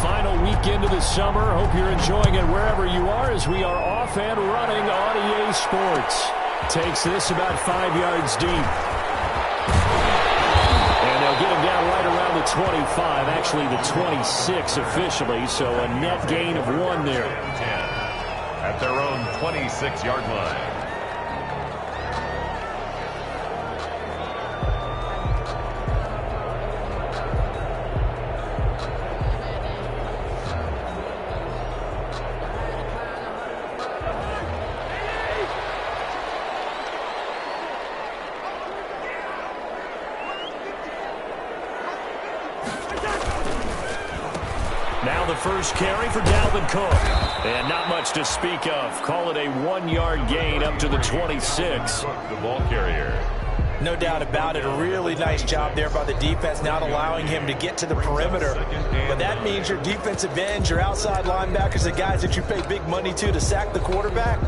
final weekend of the summer. Hope you're enjoying it wherever you are as we are off and running on EA Sports. Takes this about 5 yards deep. And they'll get him down right around the 25, actually the 26 officially, so a net gain of 1 there. 10 at their own 26-yard line. Now the first carry for Dalvin Cook. And not much to speak of. Call it a 1-yard gain up to the 26. The ball carrier. No doubt about it. A really nice job there by the defense, not allowing him to get to the perimeter. But that means your defensive ends, your outside linebackers, the guys that you pay big money to sack the quarterback,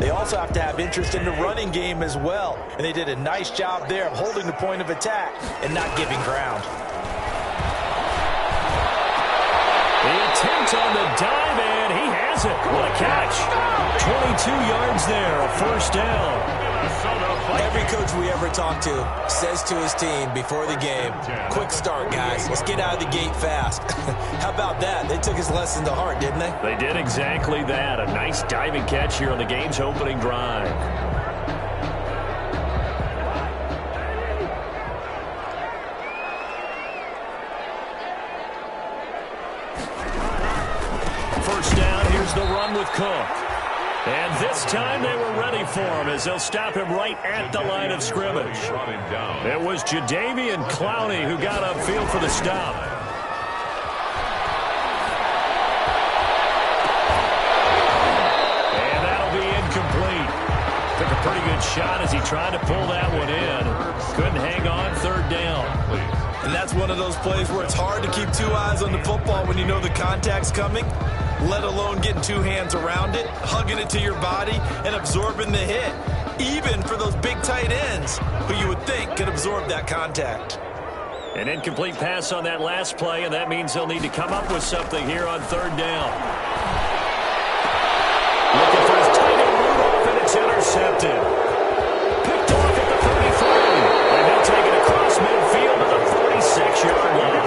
they also have to have interest in the running game as well. And they did a nice job there of holding the point of attack and not giving ground. The attempt on the dive, and he has it. What a catch. 22 yards there, a first down. Every coach we ever talk to says to his team before the game, quick start, guys. Let's get out of the gate fast. How about that? They took his lesson to heart, didn't they? They did exactly that. A nice diving catch here on the game's opening drive. First down, here's the run with Cook. And this time they were ready for him as they'll stop him right at the line of scrimmage. It was Jadeveon Clowney who got upfield for the stop. And that'll be incomplete. Took a pretty good shot as he tried to pull that one in. Couldn't hang on, third down. And that's one of those plays where it's hard to keep 2 eyes on the football when you know the contact's coming, let alone getting 2 hands around it, hugging it to your body, and absorbing the hit, even for those big tight ends who you would think could absorb that contact. An incomplete pass on that last play, and that means they'll need to come up with something here on third down. Looking for his tight end Rudolph, and it's intercepted. Picked off at the 33, and he'll take it across midfield to the 46-yard line.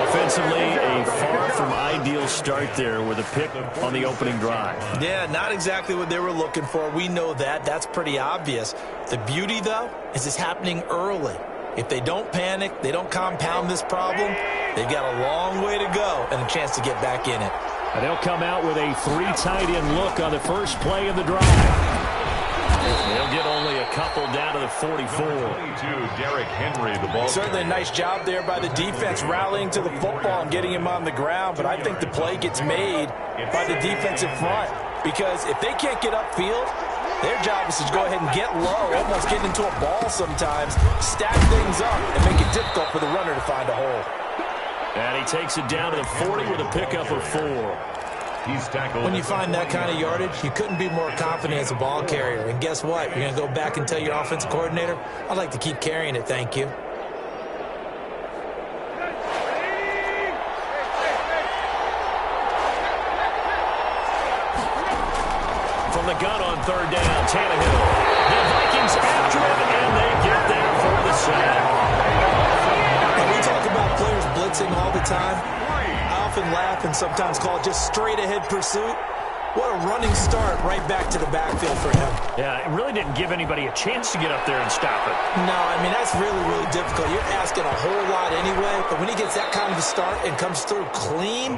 Offensively, a far from ideal start there with a pick on the opening drive. Yeah, not exactly what they were looking for. We know that. That's pretty obvious. The beauty, though, is it's happening early. If they don't panic, they don't compound this problem, they've got a long way to go and a chance to get back in it. And they'll come out with a 3 tight end look on the first play of the drive. They'll get only a couple down to the 44. Derrick Henry, the ball. Certainly a nice job there by the defense rallying to the football and getting him on the ground, but I think the play gets made by the defensive front because if they can't get upfield, their job is to go ahead and get low, almost get into a ball sometimes, stack things up, and make it difficult for the runner to find a hole. And he takes it down to the 40 with a pickup of 4. He's tackled. When you find that kind of yardage, you couldn't be more confident as a ball carrier. And guess what? You're going to go back and tell your offensive coordinator, I'd like to keep carrying it, thank you. From the gun on third down, Tannehill. The Vikings after it, and they get there for the sack. And we talk about players blitzing all the time. I often laugh and sometimes call it just straight-ahead pursuit. What a running start right back to the backfield for him. Yeah, it really didn't give anybody a chance to get up there and stop it. No, I mean, that's really, really difficult. You're asking a whole lot anyway, but when he gets that kind of a start and comes through clean,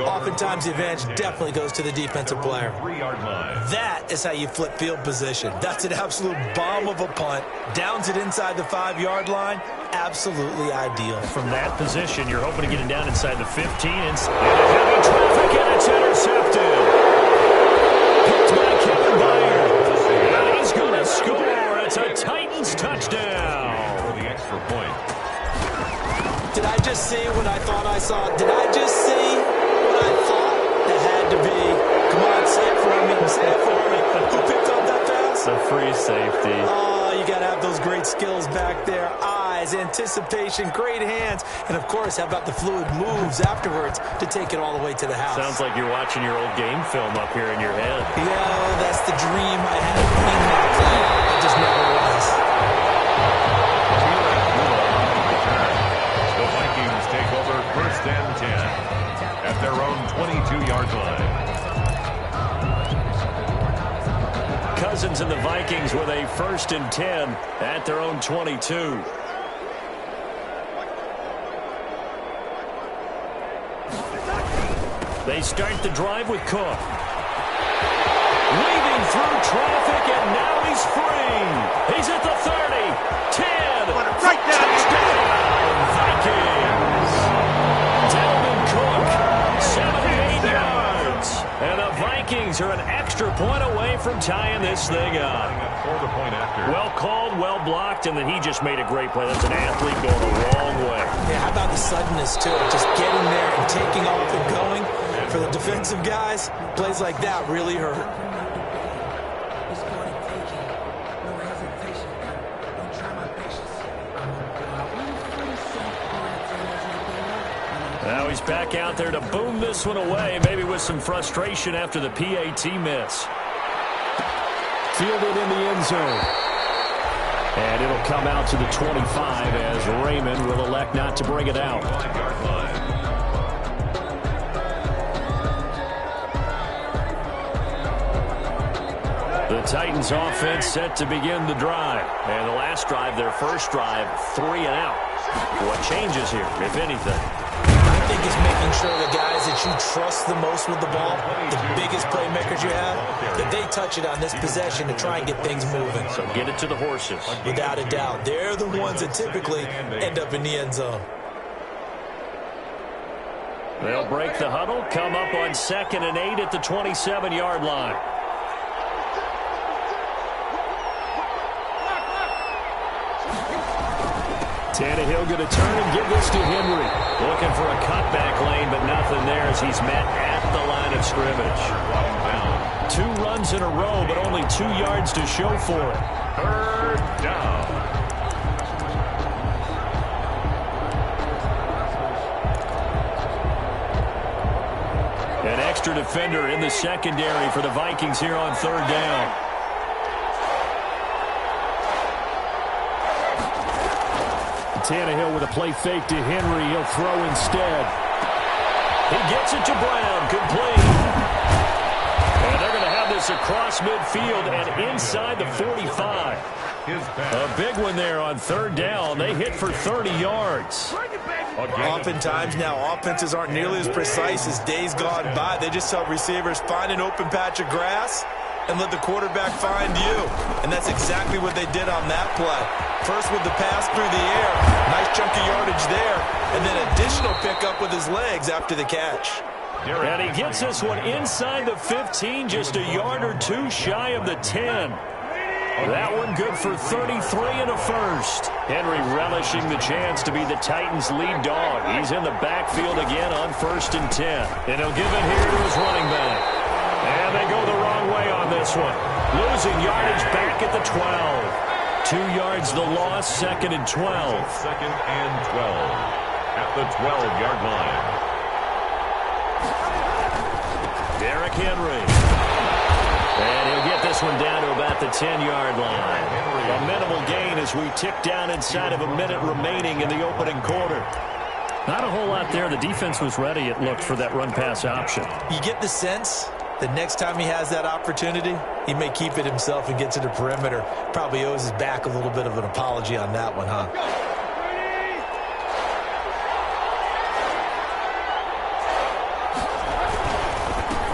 oftentimes the advantage definitely goes to the defensive player. 3-yard line. That is how you flip field position. That's an absolute bomb of a punt. Downs it inside the 5-yard line. Absolutely ideal. From that position, you're hoping to get it down inside the 15. And heavy traffic, and it's intercepted. Picked by Kevin Byard. And he's going to score. It's a Titans touchdown. For the extra point. Did I just see what I thought I saw? Did I just see what I thought it had to be? Come on, say it for me. Say it for me. Who picked up that pass? The free safety. Oh, you got to have those great skills back there. I eyes, anticipation, great hands, and, of course, how about the fluid moves afterwards to take it all the way to the house. Sounds like you're watching your old game film up here in your head. Yeah, that's the dream I had of being that player. It just never was. The Vikings take over 1st and 10 at their own 22-yard line. Cousins and the Vikings with a 1st and 10 at their own 22. They start the drive with Cook. Weaving through traffic, and now he's free. He's at the 30, 10, right down, touchdown, Vikings. Dalvin Cook, 78 yards. And the Vikings are an extra point away from tying this thing up. Well called, well blocked, and then he just made a great play. That's an athlete going the wrong way. Yeah, how about the suddenness to it? Just getting there and taking off and going. For the defensive guys, plays like that really hurt. Now he's back out there to boom this one away, maybe with some frustration after the PAT miss. Fielded in the end zone. And it'll come out to the 25 as Raymond will elect not to bring it out. The Titans offense set to begin the drive. And the last drive, their first drive, 3 and out. What changes here, if anything? I think it's making sure the guys that you trust the most with the ball, the biggest playmakers you have, that they touch it on this possession to try and get things moving. So get it to the horses. Without a doubt. They're the ones that typically end up in the end zone. They'll break the huddle, come up on 2nd and 8 at the 27-yard line. Tannehill going to turn and give this to Henry. Looking for a cutback lane, but nothing there as he's met at the line of scrimmage. 2 runs in a row, but only 2 yards to show for it. 3rd down. An extra defender in the secondary for the Vikings here on 3rd down. Tannehill with a play fake to Henry. He'll throw instead. He gets it to Brown. Complete. And they're going to have this across midfield and inside the 45. A big one there on 3rd down. They hit for 30 yards. Oftentimes now, offenses aren't nearly as precise as days gone by. They just help receivers find an open patch of grass and let the quarterback find you. And that's exactly what they did on that play. First with the pass through the air. Nice chunk of yardage there. And then additional pickup with his legs after the catch. And he gets this one inside the 15, just a yard or 2 shy of the 10. That one good for 33 and a first. Henry relishing the chance to be the Titans' lead dog. He's in the backfield again on 1st and 10. And he'll give it here to his running back. And they go the wrong way on this one. Losing yardage back at the 12. 2 yards the loss, 2nd and 12. 2nd and 12 at the 12-yard line. Derrick Henry. And he'll get this one down to about the 10-yard line. A minimal gain as we tick down inside of a minute remaining in the opening quarter. Not a whole lot there. The defense was ready, it looked, for that run-pass option. You get the sense that next time he has that opportunity, he may keep it himself and get to the perimeter. Probably owes his back a little bit of an apology on that one, huh?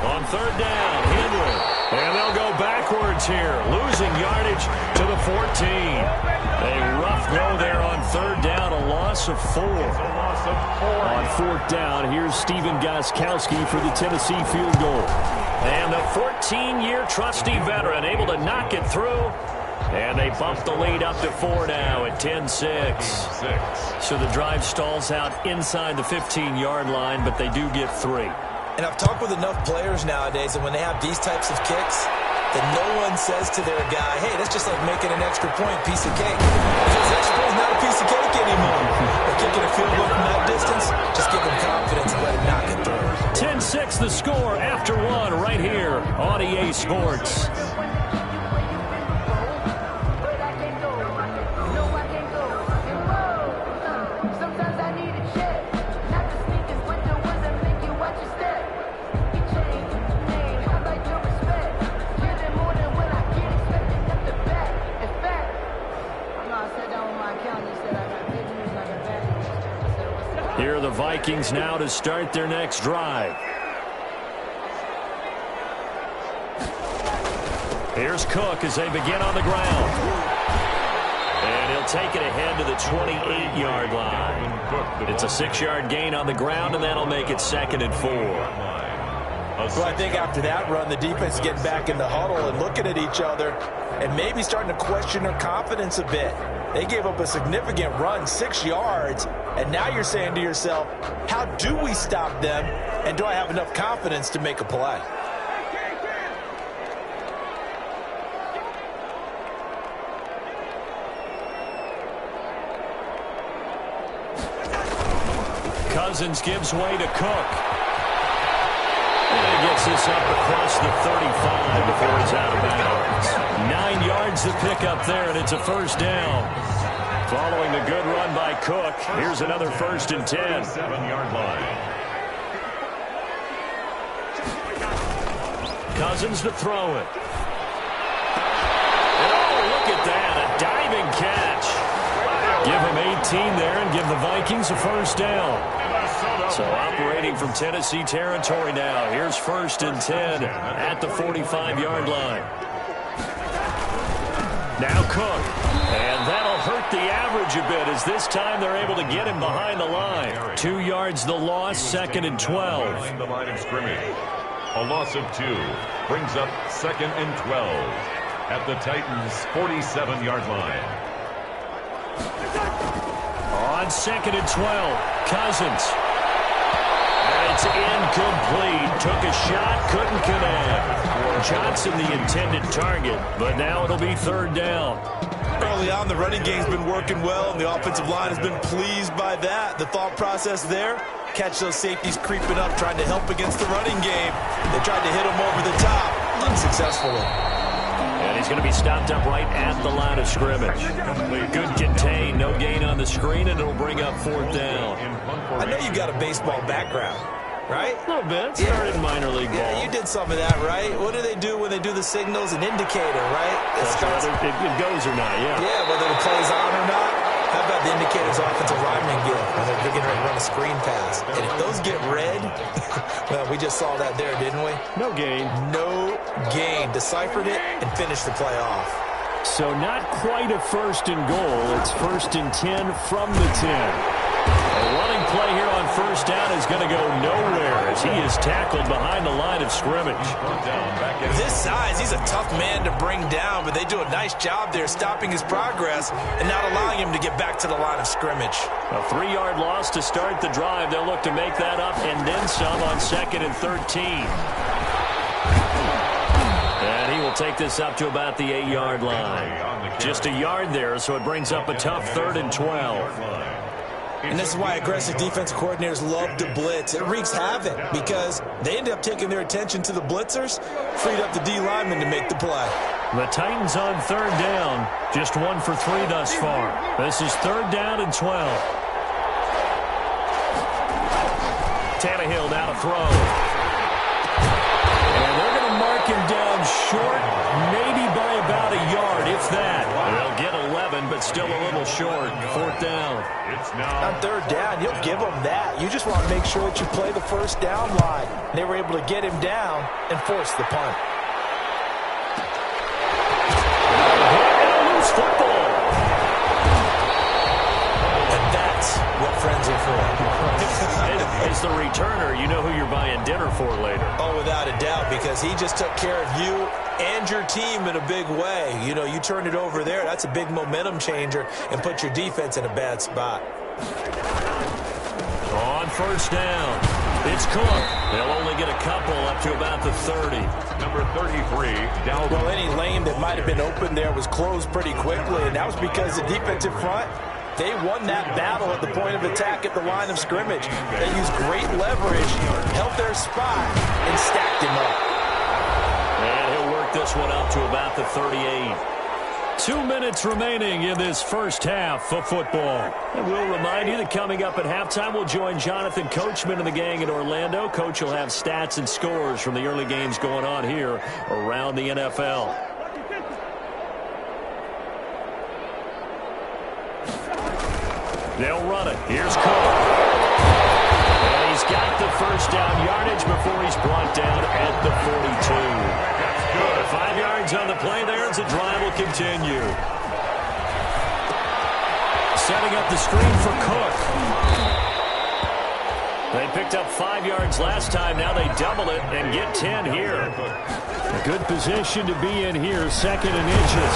On 3rd down, Henry. And they'll go backwards here, losing yardage to the 14. A rough go there on 3rd down, a loss of 4. On 4th down, here's Stephen Gostkowski for the Tennessee field goal. And the 14-year trusty veteran able to knock it through. And they bump the lead up to 4 now at 10-6. So the drive stalls out inside the 15-yard line, but they do get 3. And I've talked with enough players nowadays, and when they have these types of kicks, that no one says to their guy, hey, that's just like making an extra point, piece of cake. Because extra point is not a piece of cake anymore. But kicking a field goal from that distance, just give him confidence and let him knock it through. 10-6 the score after one right here on EA Sports. Here are the Vikings now to start their next drive. Here's Cook as they begin on the ground. And he'll take it ahead to the 28-yard line. It's a 6-yard gain on the ground, and that'll make it 2nd and 4. Well, I think after that run, the defense is getting back in the huddle and looking at each other and maybe starting to question their confidence a bit. They gave up a significant run, 6 yards, and now you're saying to yourself, how do we stop them, and do I have enough confidence to make a play? Cousins gives way to Cook. And he gets this up across the 35 before he's out of bounds. 9 yards to pick up there, and it's a first down. Following the good run by Cook, here's another 1st and 10. 7-yard line. Cousins to throw it. And oh, look at that, a diving catch. Give him 18 there and give the Vikings a first down. So operating from Tennessee territory now. Here's 1st and 10 at the 45-yard line. Now Cook. And that'll hurt the average a bit as this time they're able to get him behind the line. 2 yards the loss, 2nd and 12. Behind the line of scrimmage. A loss of 2 brings up 2nd and 12 at the Titans' 47-yard line. On 2nd and 12, Cousins. And it's incomplete. Took a shot, couldn't connect. Johnson the intended target, but now it'll be 3rd down. Early on, the running game's been working well, and the offensive line has been pleased by that. The thought process there, catch those safeties creeping up, trying to help against the running game. They tried to hit them over the top, unsuccessfully. And he's going to be stopped up right at the line of scrimmage. Good contain, no gain on the screen, and it'll bring up 4th down. I know you got a baseball background, right? A little bit. Started in minor league ball. Yeah, you did some of that, right? What do they do when they do the signals? An indicator, right? Whether it goes or not, yeah. Yeah, whether the play's on or not. How about the indicators offensive linemen get when they're getting ready to run a screen pass? And if those get red, well, we just saw that there, didn't we? No gain. No gain. Deciphered it and finished the play off. So not quite a 1st and goal. It's 1st and 10 from the 10. A running play here on 1st down is going to go nowhere as he is tackled behind the line of scrimmage. This size, he's a tough man to bring down, but they do a nice job there stopping his progress and not allowing him to get back to the line of scrimmage. A 3-yard loss to start the drive. They'll look to make that up and then some on 2nd and 13. And he will take this up to about the 8-yard line. Just a yard there, so it brings up a tough 3rd and 12. And this is why aggressive defensive coordinators love to blitz. It wreaks havoc because they end up taking their attention to the blitzers, freed up the D lineman to make the play. The Titans on 3rd down, just 1 for 3 thus far. This is 3rd down and 12. Tannehill now to throw. And they're going to mark him down short, maybe by about a yard, if that. They'll get 11, but still a little short. 4th down. On 3rd down, you'll give them that. You just want to make sure that you play the 1st down line. They were able to get him down and force the punt. Loose football. And that's what friends are for. As the returner, you know who you're buying dinner for later. Oh, without a doubt, because he just took care of you and your team in a big way. You know, you turned it over there. That's a big momentum changer and put your defense in a bad spot. On 1st down. It's Cook. They'll only get a couple up to about the 30. Number 33, Dalvin. Well, any lane that might have been open there was closed pretty quickly, and that was because the defensive front, they won that battle at the point of attack at the line of scrimmage. They used great leverage, held their spot, and stacked him up. And he'll work this one up to about the 38. 2 minutes remaining in this first half of football. And we'll remind you that coming up at halftime, we'll join Jonathan Coachman and the gang in Orlando. Coach will have stats and scores from the early games going on here around the NFL. They'll run it. Here's Cook. And he's got the first down yardage before he's brought down at the 42. That's good. 5 yards on the play there as the drive will continue. Setting up the screen for Cook. They picked up 5 yards last time. Now they double it and get 10 here. A good position to be in here, second and inches.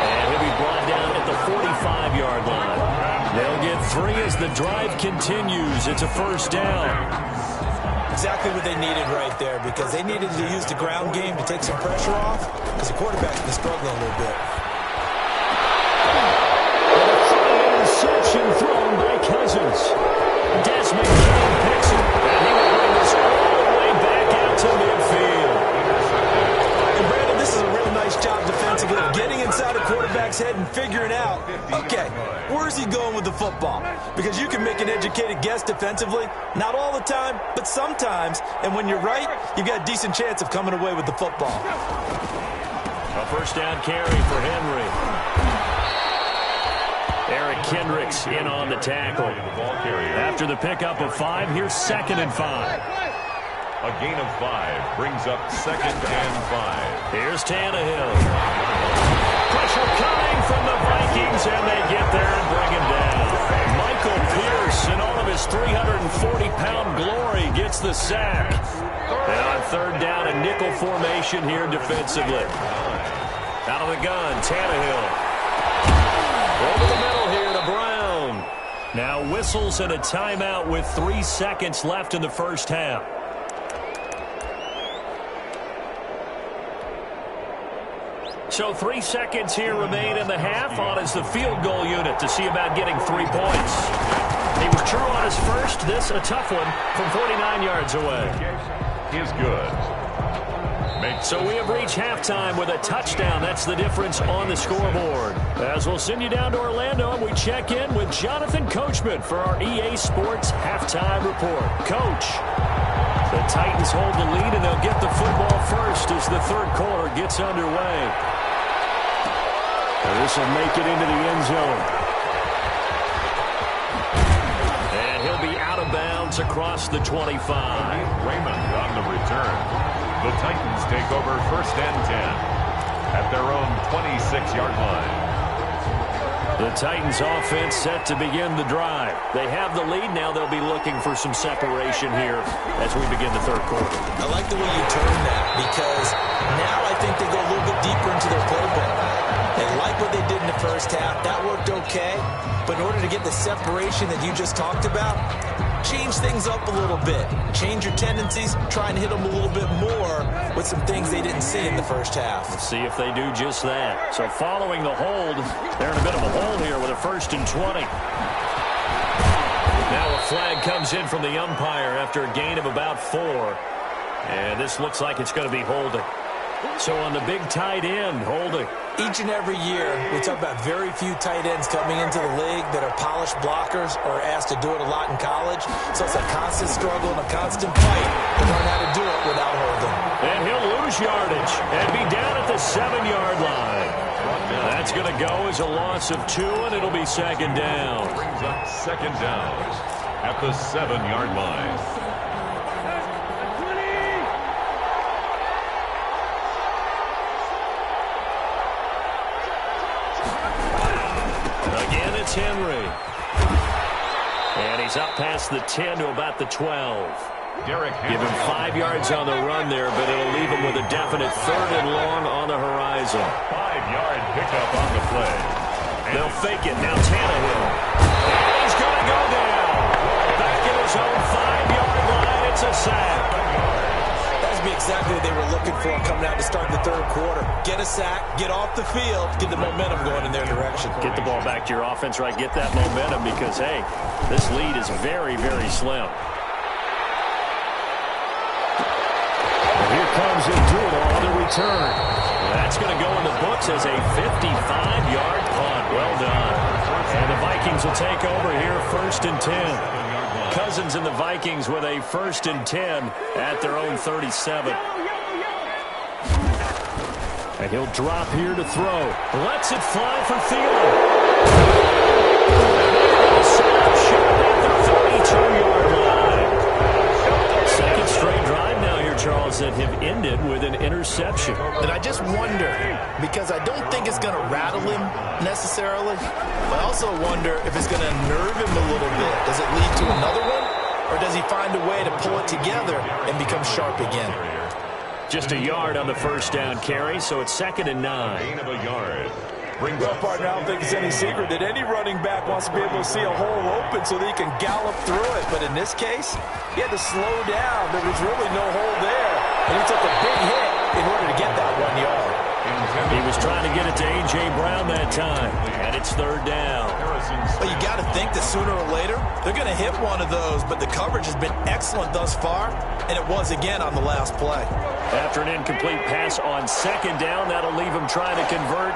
And he'll be brought down at the 45-yard line. They'll get 3 as the drive continues. It's a first down. Exactly what they needed right there, because they needed to use the ground game to take some pressure off, because the quarterback's been struggling a little bit. Interception thrown by Cousins. Desmond King picks it, and he will bring this all the way back out to midfield. And Brandon, this is a real nice job defensively of getting inside a quarterback's head and figuring out, okay, where's he going with the football? Because you can make an educated guess defensively, not all the time, but sometimes. And when you're right, you've got a decent chance of coming away with the football. A first down carry for Henry. Eric Kendricks in on the tackle. After the pickup of 5, here's 2nd and 5. A gain of 5 brings up 2nd and 5. Here's Tannehill. Pressure coming from the Vikings, and they get there and bring him down. Michael Pierce, in all of his 340-pound glory, gets the sack. And on 3rd down, a nickel formation here defensively. Out of the gun, Tannehill. Over the middle here to Brown. Now whistles and a timeout with 3 seconds left in the first half. So 3 seconds here remain in the half. On is the field goal unit to see about getting 3 points. He was true on his first. This a tough one from 49 yards away. Is good. So we have reached halftime with a touchdown. That's the difference on the scoreboard. As we'll send you down to Orlando, and we check in with Jonathan Coachman for our EA Sports Halftime Report. Coach, the Titans hold the lead, and they'll get the football first as the 3rd quarter gets underway. This will make it into the end zone. And he'll be out of bounds across the 25. Raymond on the return. The Titans take over 1st and 10 at their own 26-yard line. The Titans offense set to begin the drive. They have the lead. Now they'll be looking for some separation here as we begin the 3rd quarter. I like the way you turn that, because now I think they go a little bit deeper into their playbook. They like what they did in the first half. That worked okay. But in order to get the separation that you just talked about, change things up a little bit. Change your tendencies. Try and hit them a little bit more with some things they didn't see in the first half. Let's see if they do just that. So following the hold, they're in a bit of a hole here with a 1st and 20. Now a flag comes in from the umpire after a gain of about 4. And this looks like it's going to be holding. So on the big tight end, holding. Each and every year, we talk about very few tight ends coming into the league that are polished blockers or asked to do it a lot in college. So it's a constant struggle and a constant fight to learn how to do it without holding. And he'll lose yardage and be down at the 7-yard line. Now that's going to go as a loss of 2, and it'll be 2nd down. Brings up 2nd down at the 7-yard line. Henry. And he's up past the 10 to about the 12. Give him 5 yards on the run there, but it'll leave him with a definite 3rd and long on the horizon. 5-yard pickup on the play. They'll fake it. Now Tannehill. And he's going to go down. Back in his own 5-yard for coming out to start the third quarter. Get a sack, get off the field, get the momentum going in their direction. Get the ball back to your offense, right? Get that momentum because, hey, this lead is very, very slim. And here comes Abdullah on the return. That's going to go in the books as a 55-yard punt. Well done. And the Vikings will take over here, 1st and 10. Cousins and the Vikings with a 1st and 10 at their own 37. And he'll drop here to throw. Lets it fly for Thielen. Set up short at the 32-yard line. Second straight drive now here, Charles, that have ended with an interception. And I just wonder, because I don't think it's going to rattle him necessarily, but I also wonder if it's going to nerve him a little bit. Does it lead to another one? Or does he find a way to pull it together and become sharp again? Just a yard on the first down carry, so it's 2nd and 9. Gain of a yard. Well, partner, I don't think it's any secret that any running back wants to be able to see a hole open so that he can gallop through it. But in this case, he had to slow down. There was really no hole there. And he took a big hit in order to get that 1 yard. He was trying to get it to A.J. Brown that time, and it's 3rd down. But you got to think that sooner or later, they're going to hit one of those, but the coverage has been excellent thus far, and it was again on the last play. After an incomplete pass on 2nd down, that'll leave him trying to convert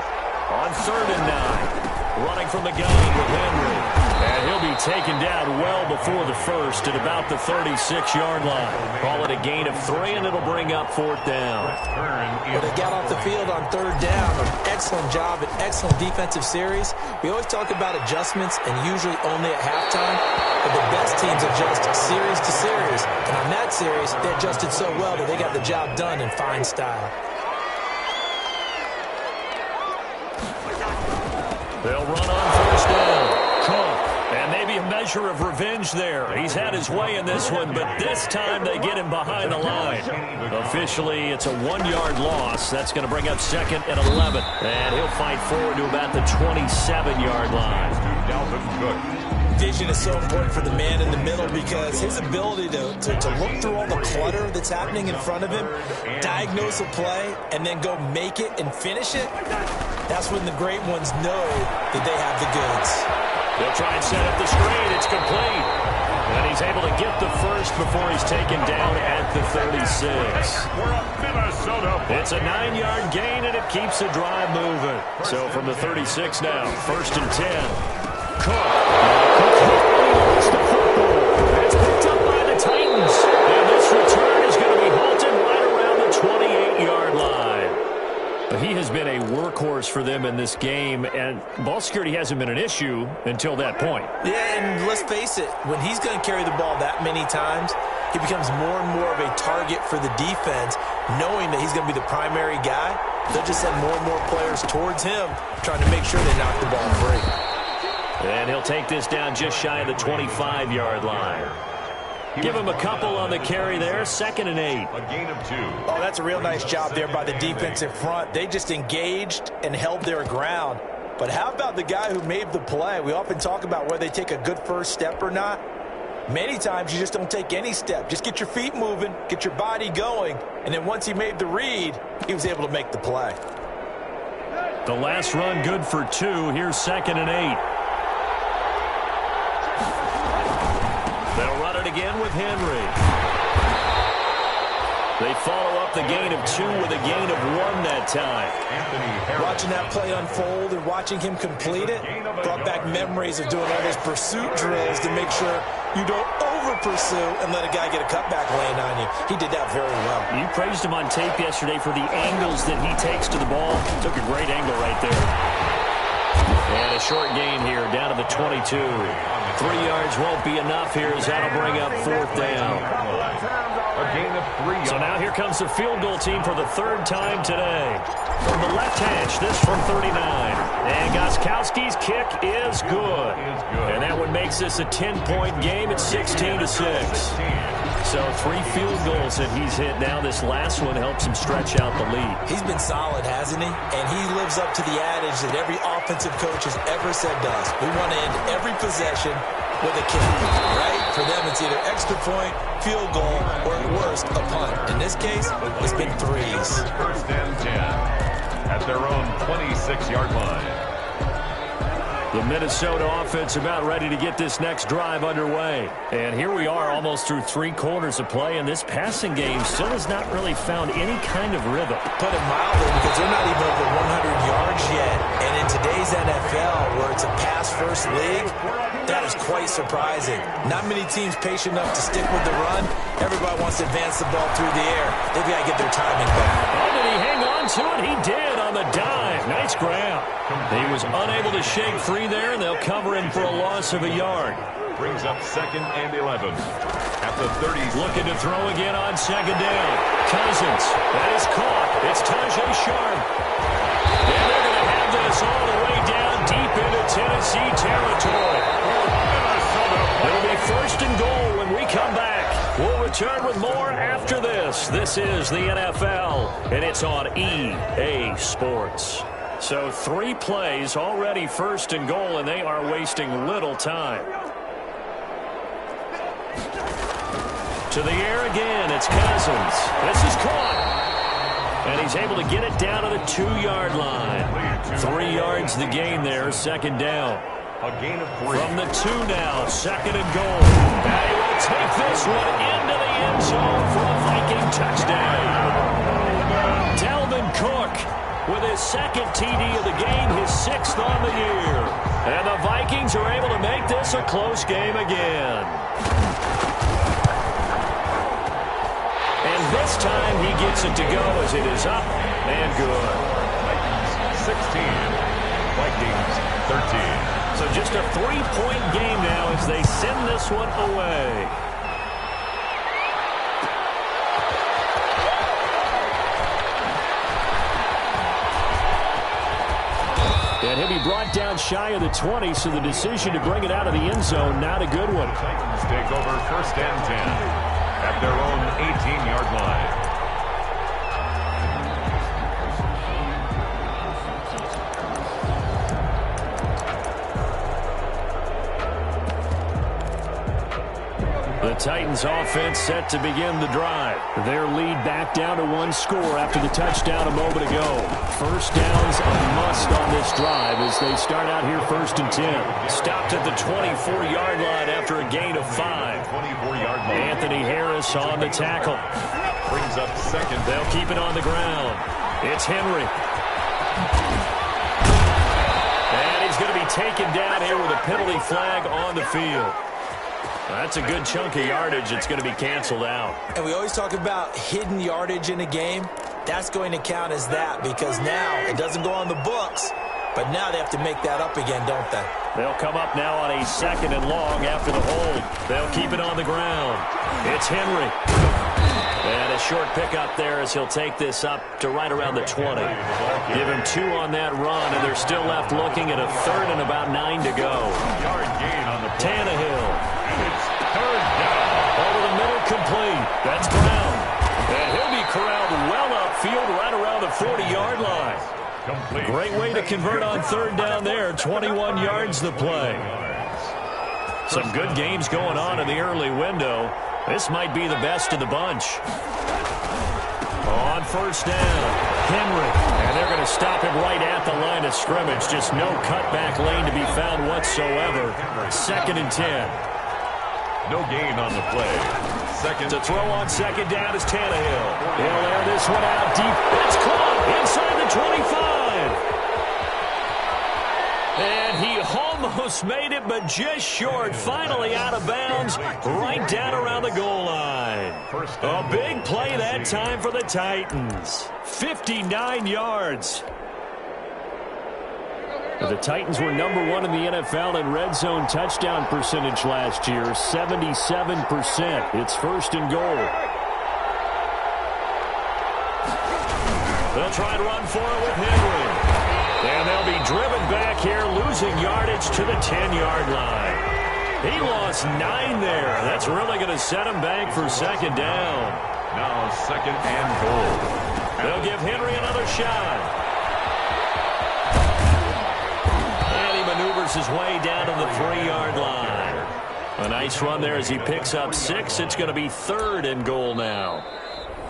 on 3rd and 9. Running from the gun with Henry. And he'll be taken down well before the first at about the 36-yard line. Call it a gain of 3, and it'll bring up 4th down. But they got off the field on 3rd down. An excellent job, an excellent defensive series. We always talk about adjustments, and usually only at halftime. But the best teams adjust series to series. And on that series, they adjusted so well that they got the job done in fine style. They'll run on 1st down. Cook. And maybe a measure of revenge there. He's had his way in this one, but this time they get him behind the line. Officially, it's a 1-yard loss. That's going to bring up 2nd and 11. And he'll fight forward to about the 27-yard line. Vision is so important for the man in the middle because his ability to look through all the clutter that's happening in front of him, diagnose a play, and then go make it and finish it, that's when the great ones know that they have the goods. They'll try and set up the screen. It's complete. And he's able to get the first before he's taken down at the 36. It's a 9-yard gain, and it keeps the drive moving. So from the 36 now, 1st and 10. Cook lost the football. It's picked up by the Titans. And this return is going to be halted right around the 28-yard line. He has been a workhorse for them in this game, and ball security hasn't been an issue until that point. Yeah, and let's face it, when he's going to carry the ball that many times, he becomes more and more of a target for the defense, knowing that he's going to be the primary guy. They'll just send more and more players towards him, trying to make sure they knock the ball free. And he'll take this down just shy of the 25-yard line. Give him a couple on the carry there, 2nd and 8. A gain of 2. Oh, that's a real nice job there by the defensive front. They just engaged and held their ground. But how about the guy who made the play? We often talk about whether they take a good first step or not. Many times you just don't take any step. Just get your feet moving, get your body going, and then once he made the read, he was able to make the play. The last run good for 2. Here's 2nd and 8. They'll run it again with Henry. They follow up the gain of 2 with a gain of 1 that time. Watching that play unfold and watching him complete it brought back memories of doing all those pursuit drills to make sure you don't over-pursue and let a guy get a cutback lane on you. He did that very well. You praised him on tape yesterday for the angles that he takes to the ball. Took a great angle right there. And a short gain here down to the 22. 3 yards won't be enough here as that'll bring up 4th down. A gain of 3. So now here comes the field goal team for the 3rd time today. From the left hash, this from 39. And Gostkowski's kick is good. And that one makes this a 10-point game at 16-6. So 3 field goals that he's hit now. This last one helps him stretch out the lead. He's been solid, hasn't he? And he lives up to the adage that every offensive coach has ever said to us. We want to end every possession with a kick, right? For them, it's either extra point, field goal, or at worst, a punt. In this case, it's been threes. First and 10 at their own 26-yard line. The Minnesota offense about ready to get this next drive underway. And here we are almost through 3 quarters of play, and this passing game still has not really found any kind of rhythm. Put it mildly, because they're not even over 100 yards yet. And in today's NFL, where it's a pass-first league, that is quite surprising. Not many teams patient enough to stick with the run. Everybody wants to advance the ball through the air. They've got to get their timing back. Oh, did he hang on to it? He did on the dive. Nice grab. He was unable to shake free there, and they'll cover him for a loss of a yard. Brings up 2nd and 11 at the 30. Looking to throw again on 2nd down. Cousins. That is caught. It's Tajay Sharp. And they're going to have this all the way down deep into Tennessee territory. It'll be 1st and goal when we come back. We'll return with more after this. This is the NFL, and it's on EA Sports. So 3 plays already 1st and goal, and they are wasting little time. To the air again, it's Cousins. This is caught. And he's able to get it down to the 2-yard line. 3 yards the gain there, 2nd down. A gain of 3. From the 2 now, 2nd and goal. And he will take this one into the end zone for a Viking touchdown. Dalvin Cook with his 2nd TD of the game, his 6th on the year. And the Vikings are able to make this a close game again. And this time he gets it to go as it is up and good. Titans 16, Vikings 13. So just a 3-point game now as they send this one away. And he'll be brought down shy of the 20, so the decision to bring it out of the end zone, not a good one. Titans take over 1st and 10 at their own 18-yard line. The Titans offense set to begin the drive. Their lead back down to 1 score after the touchdown a moment ago. 1st down's a must on this drive as they start out here 1st and 10. Stopped at the 24-yard line after a gain of 5. 24-yard line. Anthony Harris on the tackle. Brings up 2nd. They'll keep it on the ground. It's Henry. And he's going to be taken down here with a penalty flag on the field. That's a good chunk of yardage. It's going to be canceled out. And we always talk about hidden yardage in a game. That's going to count as that because now it doesn't go on the books, but now they have to make that up again, don't they? They'll come up now on a 2nd and long after the hold. They'll keep it on the ground. It's Henry. And a short pickup there as he'll take this up to right around the 20. Give him 2 on that run, and they're still left looking at a 3rd and about 9 to go. Yard gain on the Tannehill. It's 3rd down. Over the middle, complete. That's Brown. And he'll be corralled well upfield right around the 40-yard line. Complete. Great way to convert on 3rd down there. 21 yards the play. Some good games going on in the early window. This might be the best of the bunch. On 1st down, Henry. And they're going to stop him right at the line of scrimmage. Just no cutback lane to be found whatsoever. 2nd and 10. No gain on the play. 2nd. To throw on 2nd down is Tannehill. He'll air this one out deep. It's caught inside the 25. And he almost made it, but just short. Finally out of bounds, right down around the goal line. A big play that time for the Titans. 59 yards. The Titans were number 1 in the NFL in red zone touchdown percentage last year, 77%. It's 1st and goal. They'll try to run for it with Henry. And they'll be driven back here, losing yardage to the 10-yard line. He lost 9 there. That's really going to set him back for 2nd down. Now 2nd and goal. They'll give Henry another shot. Maneuvers his way down to the 3-yard line. A nice run there as he picks up 6. It's going to be 3rd and goal now.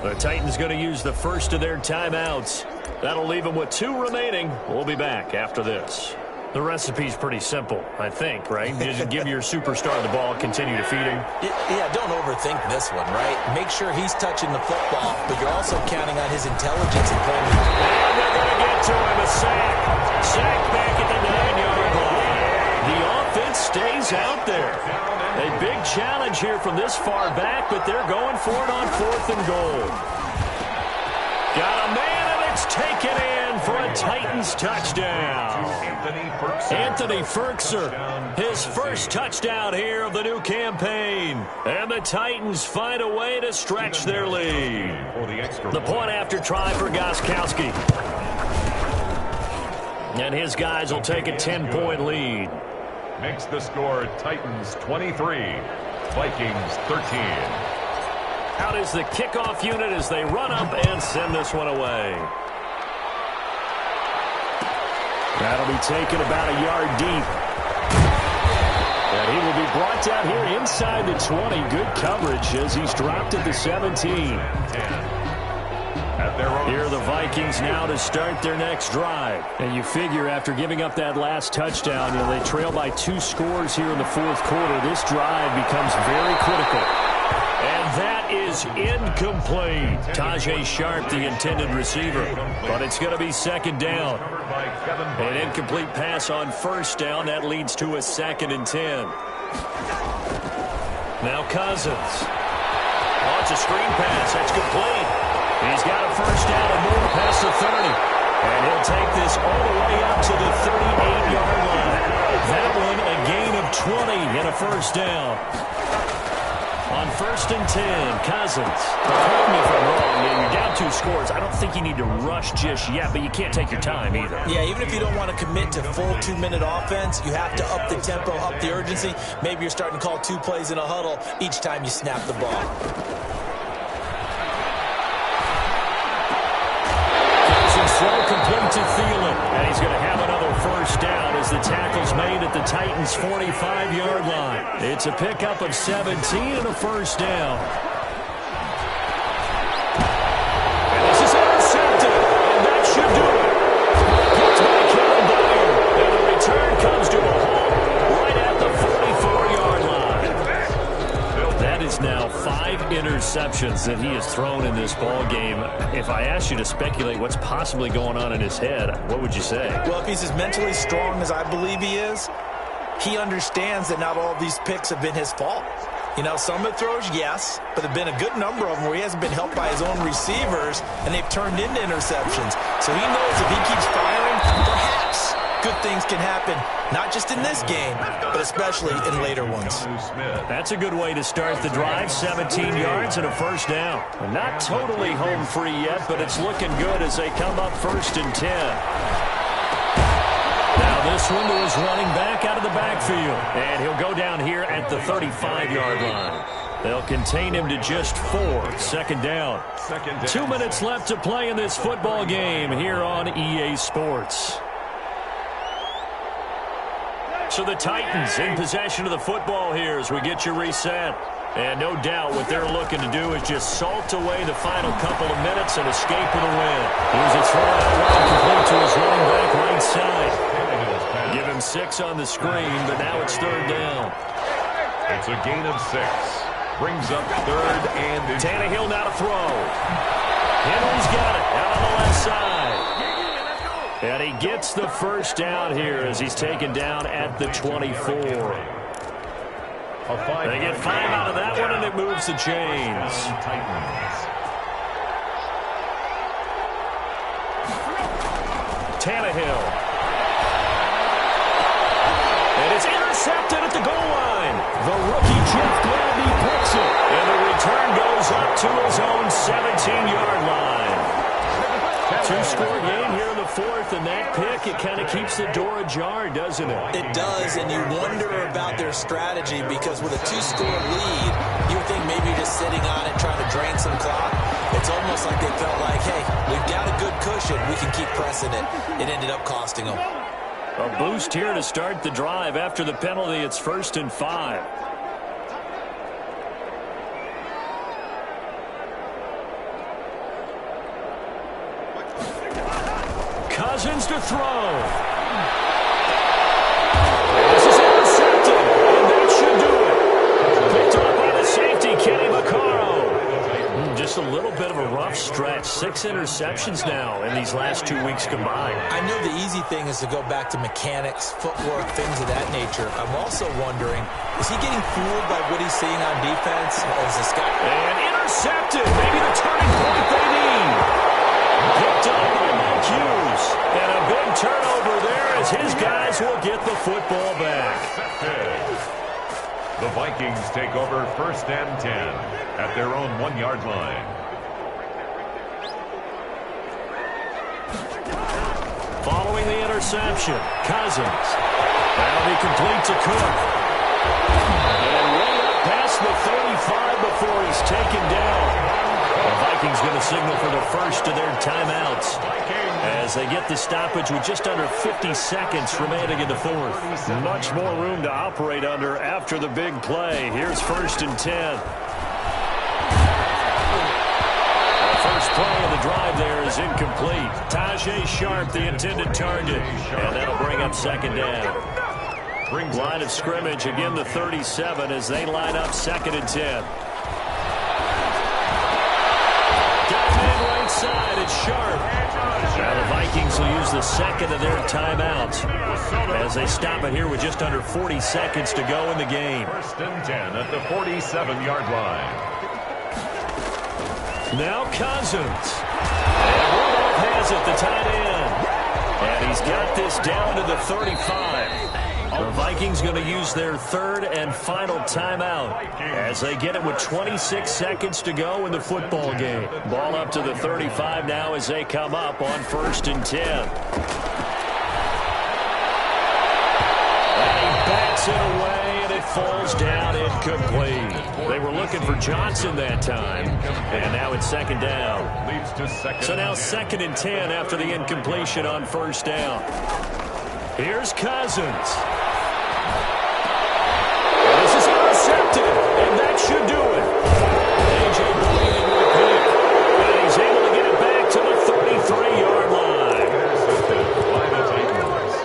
The Titans going to use the first of their timeouts. That'll leave them with 2 remaining. We'll be back after this. The recipe's pretty simple, I think, right? You just give your superstar the ball, continue to feed him. Yeah, don't overthink this one, right? Make sure he's touching the football, but you're also counting on his intelligence and playing. And they're going to get to him. A sack. Sack back at the 9-yard line. The offense stays out there. A big challenge here from this far back, but they're going for it on 4th and goal. Got a man, and it's taken in for a Titans touchdown. Anthony Ferkser, his first touchdown here of the new campaign. And the Titans find a way to stretch their lead. The point after try for Gostkowski. And his guys will take a 10-point lead. Makes the score Titans 23, Vikings 13. Out is the kickoff unit as they run up and send this one away. That'll be taken about a yard deep. And he will be brought down here inside the 20. Good coverage as he's dropped at the 17. Here are the Vikings now to start their next drive. And you figure after giving up that last touchdown, they trail by 2 scores here in the 4th quarter. This drive becomes very critical. And that is incomplete. Tajay Sharp, the intended receiver. But it's going to be 2nd down. An incomplete pass on 1st down. That leads to a 2nd and 10. Now Cousins. Launch a screen pass. That's complete. He's got a 1st down and more past the 30. And he'll take this all the way up to the 38-yard line. That one a gain of 20 and a 1st down. On 1st and 10, Cousins. Correct me if I'm wrong, you're down 2 scores. I don't think you need to rush just yet, but you can't take your time either. Yeah, even if you don't want to commit to full 2-minute offense, you have to up the tempo, up the urgency. Maybe you're starting to call 2 plays in a huddle each time you snap the ball. Throw complete to Thielen, and he's going to have another 1st down as the tackle's made at the Titans' 45-yard line. It's a pickup of 17 and a 1st down. And this is intercepted, and that should do it. Picked by Kevin Byard, and the return comes to a halt right at the 44-yard line. That is now 5 interceptions that he has thrown in this ball game. If I asked you to speculate what's possibly going on in his head, what would you say? Well, if he's as mentally strong as I believe he is, he understands that not all of these picks have been his fault. You know, some of the throws, yes, but there have been a good number of them where he hasn't been helped by his own receivers, and they've turned into interceptions. So he knows if he keeps firing, perhaps good things can happen, not just in this game, but especially in later ones. That's a good way to start the drive. 17 yards and a 1st down. Not totally home free yet, but it's looking good as they come up 1st and 10. Now this one to his running back out of the backfield. And he'll go down here at the 35-yard line. They'll contain him to just 4. 2nd down. 2 minutes left to play in this football game here on EA Sports. So the Titans in possession of the football here as we get you reset. And no doubt what they're looking to do is just salt away the final couple of minutes and escape with a win. Here's a throw out wide complete to his running back right side. Give him 6 on the screen, but now it's 3rd down. It's a gain of 6. Brings up 3rd and... Tannehill now to throw. Henry's got it out on the left side. And he gets the 1st down here as he's taken down at the 24. They get 5 out of that one, and it moves the chains. Tannehill. And it's intercepted at the goal line. The rookie Jeff Gladney picks it. And the return goes up to his own 17-yard line. 2-score game here in the 4th, and that pick, it kind of keeps the door ajar, doesn't it? It does, and you wonder about their strategy because with a 2-score lead, you would think maybe just sitting on it, trying to drain some clock. It's almost like they felt like, hey, we've got a good cushion. We can keep pressing it. It ended up costing them. A boost here to start the drive after the penalty. It's 1st and 5. to throw. This is intercepted, and that should do it. Picked up by the safety, Kenny Vaccaro. Just a little bit of a rough stretch. 6 interceptions now in these last 2 weeks combined. I know the easy thing is to go back to mechanics, footwork, things of that nature. I'm also wondering, is he getting fooled by what he's seeing on defense? As this guy... And intercepted. Maybe the turning point they need. Picked up by Mike Hughes. And a big turnover there as his guys will get the football back. The Vikings take over 1st and 10 at their own 1-yard line. Following the interception, Cousins. That'll be complete to Cook. And way up past the 35 before he's taken down. The Vikings going to signal for the first of their timeouts as they get the stoppage with just under 50 seconds remaining in the fourth. Much more room to operate under after the big play. Here's 1st and 10. The first play of the drive there is incomplete. Tajay Sharp, the intended target. And that'll bring up 2nd down. Line of scrimmage, again the 37 as they line up 2nd and 10. Side, it's Sharp. Now the Vikings will use the second of their timeouts as they stop it here with just under 40 seconds to go in the game. 1st and 10 at the 47-yard line. Now Cousins. And Rudolph has it, the tight end. And he's got this down to the 35. The Vikings going to use their 3rd and final timeout as they get it with 26 seconds to go in the football game. Ball up to the 35 now as they come up on 1st and 10. And he bats it away, and it falls down incomplete. They were looking for Johnson that time, and now it's 2nd down. Leads to 2nd. So now 2nd and 10 after the incompletion on 1st down. Here's Cousins. This is intercepted, and that should do it. A.J. Bouye with a pick, and he's able to get it back to the 33-yard line. By the Titans.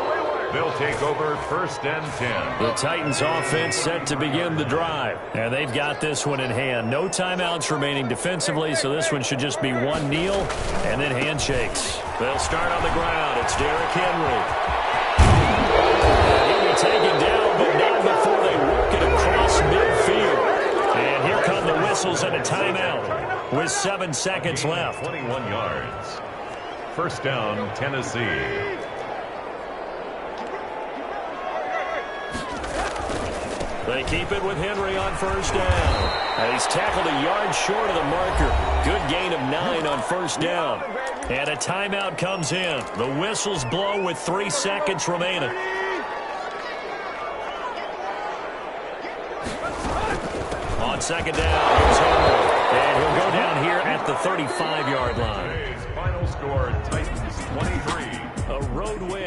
They'll take over 1st and 10. The Titans offense set to begin the drive, and they've got this one in hand. No timeouts remaining defensively, so this one should just be one kneel and then handshakes. They'll start on the ground. It's Derrick Henry. He'll be taken down, but not before they work it across midfield. And here come the whistles and a timeout with 7 seconds left. 21 yards. 1st down, Tennessee. They keep it with Henry on 1st down. And he's tackled a yard short of the marker. Good gain of 9 on 1st down. And a timeout comes in. The whistles blow with 3 seconds remaining. On 2nd down, here's Henry. And he'll go down here at the 35-yard line. Final score, Titans 23. A road win.